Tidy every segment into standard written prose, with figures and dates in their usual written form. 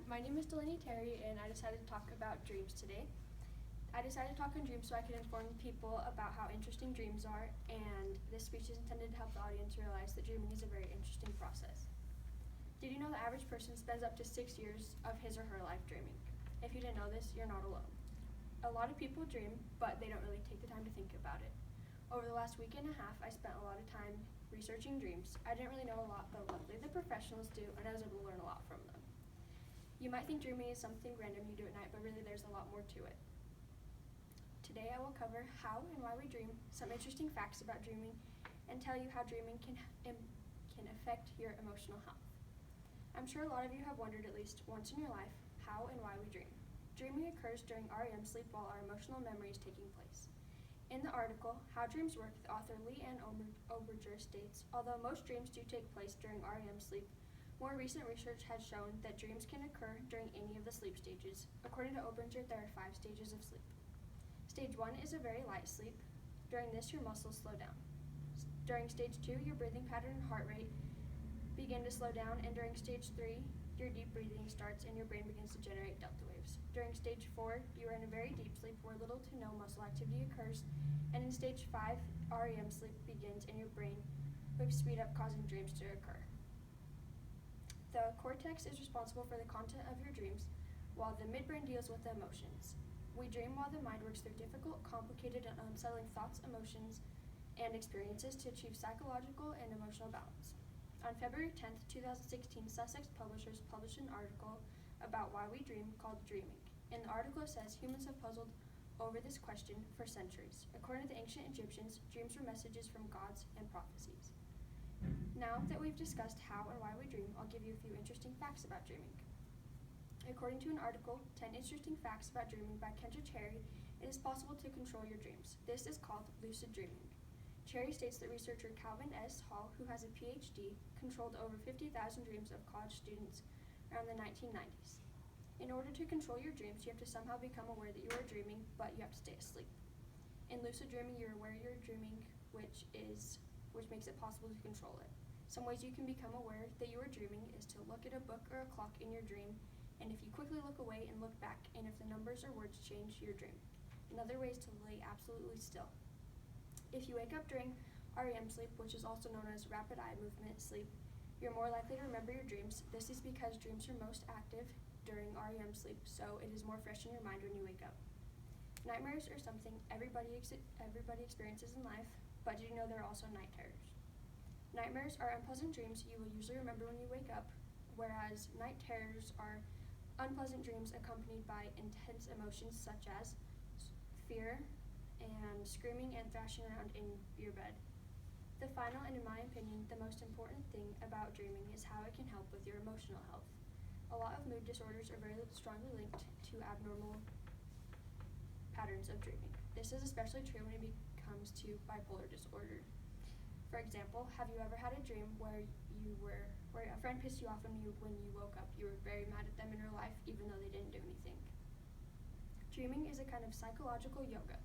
my name is Delaney Terry, and I decided to talk about dreams today. I decided to talk on dreams so I could inform people about how interesting dreams are, and this speech is intended to help the audience realize that dreaming is a very interesting process. Did you know the average person spends up to 6 years of his or her life dreaming? If you didn't know this, you're not alone. A lot of people dream, but they don't really take the time to think about it. Over the last week and a half, I spent a lot of time researching dreams. I didn't really know a lot, but luckily the professionals do, and I was able to learn a lot from them. You might think dreaming is something random you do at night, but really there's a lot more to it. Today I will cover how and why we dream, some interesting facts about dreaming, and tell you how dreaming can affect your emotional health. I'm sure a lot of you have wondered at least once in your life how and why we dream. Dreaming occurs during REM sleep while our emotional memory is taking place. In the article, How Dreams Work, the author Leanne Oberger states, although most dreams do take place during REM sleep, more recent research has shown that dreams can occur during any of the sleep stages. According to Oberger, there are 5 stages of sleep. Stage 1 is a very light sleep. During this, your muscles slow down. During stage 2, your breathing pattern and heart rate begin to slow down, and during stage 3, your deep breathing starts and your brain begins to generate delta waves. During stage 4, you are in a very deep sleep where little to no muscle activity occurs, and in stage 5, REM sleep begins and your brain waves speed up, causing dreams to occur. The cortex is responsible for the content of your dreams, while the midbrain deals with the emotions. We dream while the mind works through difficult, complicated, and unsettling thoughts, emotions, and experiences to achieve psychological and emotional balance. On February 10, 2016, Sussex Publishers published an article about why we dream called Dreaming. In the article, it says humans have puzzled over this question for centuries. According to the ancient Egyptians, dreams were messages from gods and prophecies. Now that we've discussed how and why we dream, I'll give you a few interesting facts about dreaming. According to an article, 10 Interesting Facts About Dreaming by Kendra Cherry, it is possible to control your dreams. This is called lucid dreaming. Cherry states that researcher Calvin S. Hall, who has a PhD, controlled over 50,000 dreams of college students around the 1990s. In order to control your dreams, you have to somehow become aware that you are dreaming, but you have to stay asleep. In lucid dreaming, you're aware you're dreaming, which makes it possible to control it. Some ways you can become aware that you are dreaming is to look at a book or a clock in your dream, and if you quickly look away and look back, and if the numbers or words change, you're dreaming. Another way is to lay absolutely still. If you wake up during REM sleep, which is also known as rapid eye movement sleep, you're more likely to remember your dreams. This is because dreams are most active during REM sleep, so it is more fresh in your mind when you wake up. Nightmares are something everybody experiences in life, but did you know there are also night terrors? Nightmares are unpleasant dreams you will usually remember when you wake up, whereas night terrors are unpleasant dreams accompanied by intense emotions such as fear and screaming and thrashing around in your bed. The final, and in my opinion, the most important thing about dreaming is how it can help with your emotional health. A lot of mood disorders are very strongly linked to abnormal patterns of dreaming. This is especially true when it comes to bipolar disorder. For example, have you ever had a dream where a friend pissed you off and when you woke up you were very mad at them in your life even though they didn't do anything? Dreaming is a kind of psychological yoga.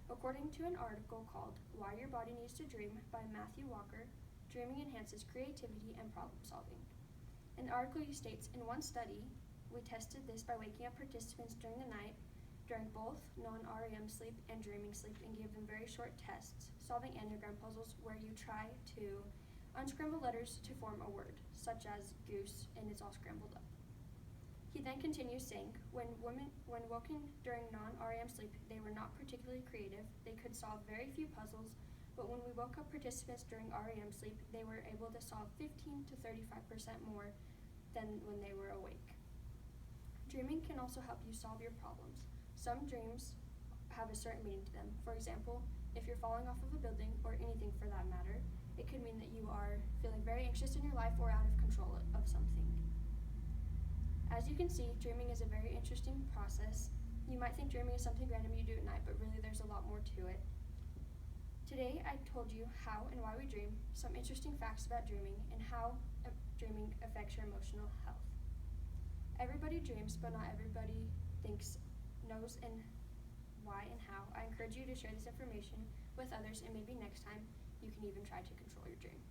According to an article called Why Your Body Needs to Dream by Matthew Walker, dreaming enhances creativity and problem solving. In the article, he states, in one study, we tested this by waking up participants during the night during both non-REM sleep and dreaming sleep and gave them very short tests, solving Enneagram puzzles where you try to unscramble letters to form a word, such as goose, and it's all scrambled up. He then continues saying, when woken during non-REM sleep, they were not particularly creative. They could solve very few puzzles, but when we woke up participants during REM sleep, they were able to solve 15 to 35% more than when they were awake. Dreaming can also help you solve your problems. Some dreams have a certain meaning to them. For example, if you're falling off of a building, or anything for that matter, it could mean that you are feeling very anxious in your life or out of control of something. As you can see, dreaming is a very interesting process. You might think dreaming is something random you do at night, but really there's a lot more to it. Today I told you how and why we dream, some interesting facts about dreaming, and how dreaming affects your emotional health. Everybody dreams, but not everybody knows and why and how. I encourage you to share this information with others, and maybe next time you can even try to control your dream.